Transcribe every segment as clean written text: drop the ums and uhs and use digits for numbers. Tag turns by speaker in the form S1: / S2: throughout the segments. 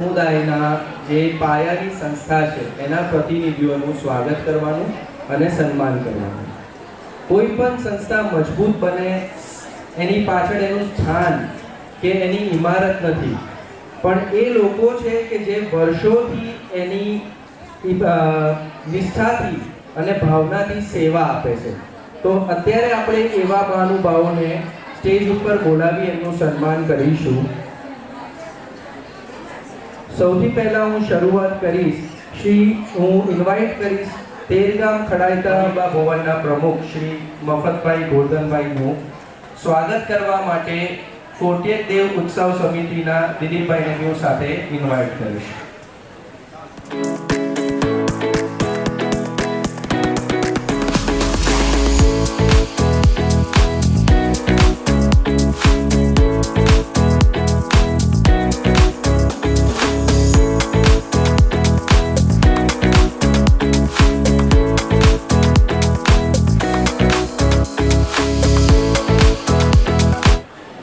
S1: સમુદાયના જે પાયાની સંસ્થા છે એના પ્રતિનિધિઓનું સ્વાગત કરવાનું અને સન્માન કરવાનું. કોઈ પણ સંસ્થા મજબૂત બને એની પાછળ એનું સ્થાન કે એની ઇમારત નથી, પણ એ લોકો છે કે જે વર્ષોથી એની નિષ્ઠાથી અને ભાવનાથી સેવા આપે છે. તો અત્યારે આપણે એવા મહાનુભાવોને સ્ટેજ ઉપર બોલાવી એમનું સન્માન કરીશું. સૌથી પહેલા હું શરૂઆત કરીશ હું ઇન્વાઇટ કરીશ તેરગામ ખડાયતા ભવનના પ્રમુખ શ્રી મફતભાઈ ગોરધનભાઈનું સ્વાગત કરવા માટે કોટેક દેવ ઉત્સવ સમિતિના દિલીપભાઈને હું સાથે ઇન્વાઇટ કરીશ.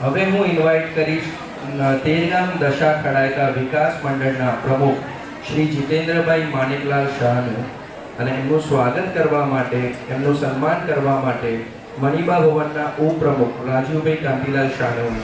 S1: હવે હું ઇન્વાઇટ કરીશ તેરગામ દશા ખડાયકા વિકાસ મંડળના પ્રમુખ શ્રી જીતેન્દ્રભાઈ માણેકલાલ શાહનું અને એમનું સ્વાગત કરવા માટે, એમનું સન્માન કરવા માટે મણિબા ભવનના ઉપપ્રમુખ રાજુભાઈ કાંતિલાલ શાહનું.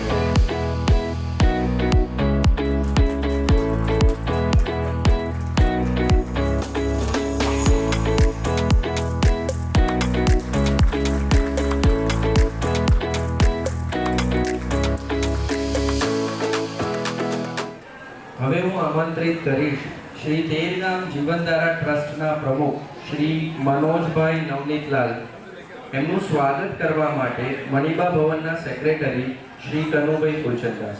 S1: હવે હું આમંત્રિત કરીશ શ્રી તેરગામ જીવનધારા ટ્રસ્ટના પ્રમુખ શ્રી મનોજભાઈ નવનીતલાલ, એમનું સ્વાગત કરવા માટે મણિબા ભવનના સેક્રેટરી શ્રી કનુભાઈ ફુલચંદાસ.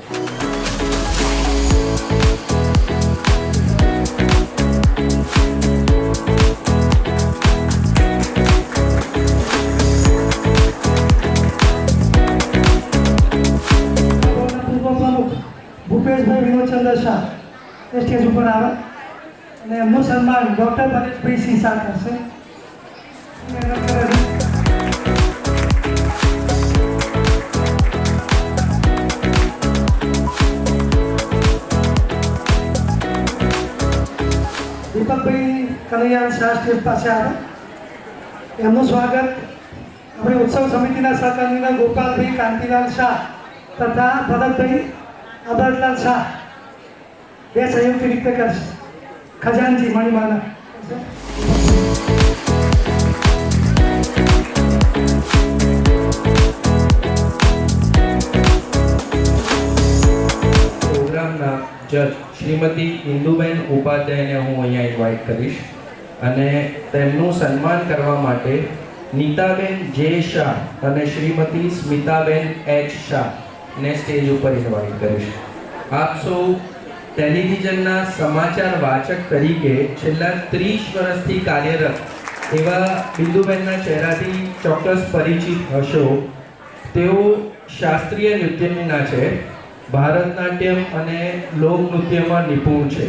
S2: ભૂપેશભાઈ વિનોદચંદ્ર શાહ એ સ્ટેજ ઉપર આવે અને એમનું સન્માન ડૉક્ટર પરેશભાઈ સિંહ શાહ કરશે. દીપકભાઈ કનૈયા શાહ સ્ટેજ પાસે આવે, એમનું સ્વાગત આપણી ઉત્સવ સમિતિના સહકર્મીના ગોપાલભાઈ કાંતિલાલ શાહ તથા ભરતભાઈ અમરલાલ શાહ બે સંયુક્ત રીતે કરશે. ખજાનજી મણિમાના
S1: પ્રોગ્રામના જજ શ્રીમતી ઇન્દુબેન ઉપાધ્યાયને હું અહીંયા ઇન્વાઇટ કરીશ અને તેમનું સન્માન કરવા માટે નીતાબેન જે શાહ અને શ્રીમતી સ્મિતાબેન એચ શાહ ને સ્ટેજ ઉપર ઇન્વાઇટ કરીશ. આપ સૌ ટેલિવિઝનના સમાચાર વાચક તરીકે છેલ્લા 30 વર્ષથી કાર્યરત એવા બિંદુબેનના ચહેરાથી ચોક્કસ પરિચિત હશો. તેઓ શાસ્ત્રીય નૃત્યના છે, ભારતનાટ્યમ અને લોકનૃત્યમાં નિપુણ છે.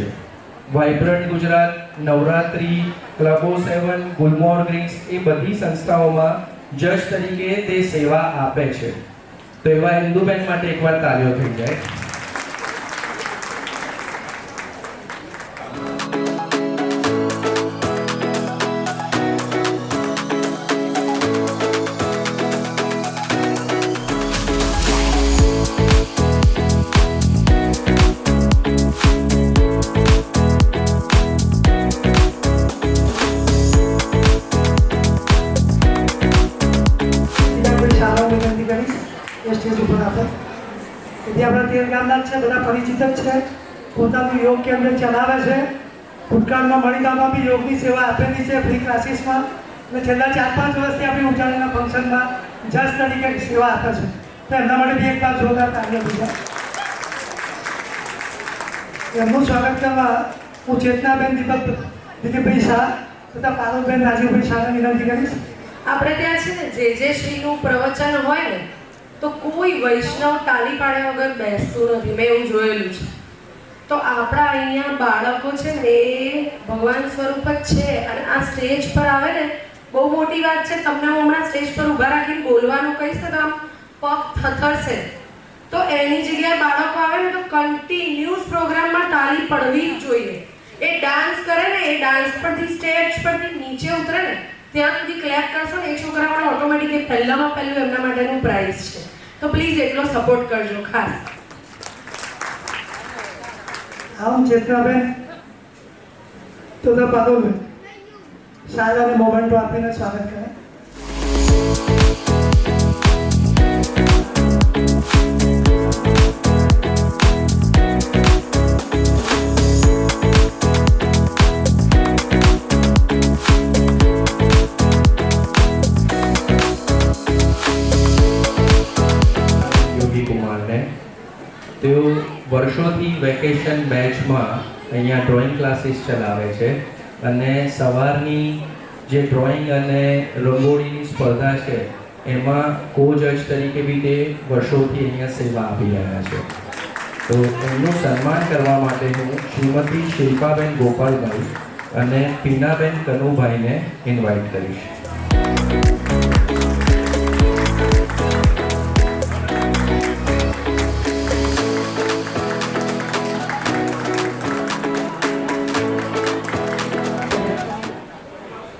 S1: વાઇબ્રન્ટ ગુજરાત, નવરાત્રી, ક્લબો 7, ગુલમોર ગ્રીન્સ એ બધી સંસ્થાઓમાં જજ તરીકે તે સેવા આપે છે. તો એવા ઇન્દુબેન માટે એકવાર તાળીઓ થઈ જાય.
S2: સ્ટેજ ઉપર આપણે એટલે આપણા તેરગામના છે, બધા પરિચિત જ છે. પોતાનું યોગ કેન્દ્ર ચલાવે છે. ભૂતકાળમાં મણિબામાં બી યોગની સેવા આપેલી છે ફ્રી ક્લાસીસમાં, અને છેલ્લા 4-5 વર્ષથી આપણી ઉજાણીના ફંક્શનમાં જજ તરીકે સેવા આપે છે. તો એમના માટે બી એક વાર જોરદાર તાળીઓ દીધા. એમનું સ્વાગત કરવા હું ચેતનાબેન દિલીપભાઈ શાહ તથા પારુલબેન રાજીવભાઈ શાહને વિનંતી કરીશ.
S3: આપણે ત્યાં છે ને જે શ્રીનું પ્રવચન હોય ને તો કોઈ વૈષ્ણવ તાળી પાડ્યા વગર બેસતું નથી. મેં એવું જોયેલું છે. તો આપણા અહીંયા બાળકો છે ને એ ભગવાન સ્વરૂપ જ છે, અને આ સ્ટેજ પર આવે ને બહુ મોટી વાત છે. તમને હું હમણાં સ્ટેજ પર ઊભા રાખીને બોલવાનું કહીશ તો આમ પગ થથડશે, તો એની જગ્યાએ બાળકો આવે ને તો કન્ટિન્યુઅસ પ્રોગ્રામમાં તાળી પડવી જ જોઈએ. એ ડાન્સ કરે ને, એ ડાન્સ પરથી સ્ટેજ પરથી નીચે ઉતરે ને ત્યાં સુધી ક્લેપ કરશો ને એ છોકરાઓને ઓટોમેટિક પહેલામાં પહેલું એમના માટેનું પ્રાઇઝ છે. તો પ્લીઝ એટલો સપોર્ટ કરજો ખાસ.
S2: આમ ચેતનાબેન તો પાદોબેન શાળાને મોમેન્ટો આપીને સ્વાગત કરે.
S1: યોગી કુમારને તેઓ વર્ષોથી વેકેશન બેચમાં અહીંયા ડ્રોઈંગ ક્લાસીસ ચલાવે છે અને સવારની જે ડ્રોઈંગ અને રંગોળીની સ્પર્ધા છે એમાં કો જજ તરીકે બી તે વર્ષોથી અહીંયા સેવા આપી રહ્યા છે. તો એમનું સન્માન કરવા માટે હું શ્રીમતી શિલ્પાબેન ગોપાલભાઈ અને પીનાબેન કનુભાઈને ઇન્વાઇટ કરીશ.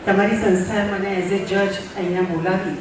S4: તમારી સંસ્થાએ મને એઝ એ જજ અહીંયા બોલાવી